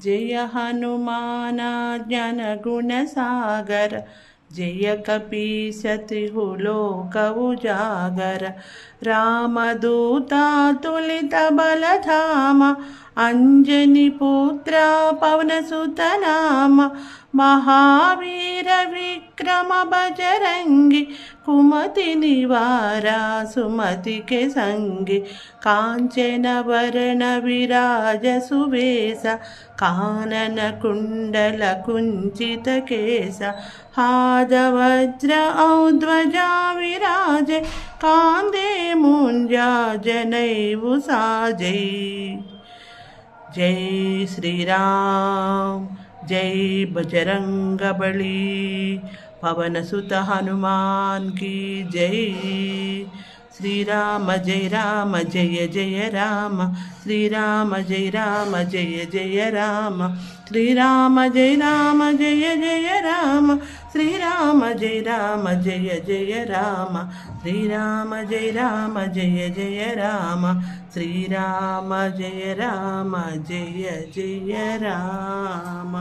जय हनुमान ज्ञान गुण सागर जय कपीशत्रिहुलोक उजागर रामदूता तुलित बलधाम अंजनी पुत्र पवनसुत नाम महावीर विक्रम बजरंगी कुमति निवारा सुमति के संगी कांचन वरण विराज सुवेश कानन कुंडल कुंचित केश हाथ वज्र औध्वजा विराजे कांधे मुंजा जनेऊ साजे। जय श्री राम जय बजरंग बली पवन सुत हनुमान की जय। श्री राम जय जय राम श्री राम जय जय राम श्री राम जय जय राम श्री राम जय जय राम श्री राम जय जय राम श्री राम जय जय राम।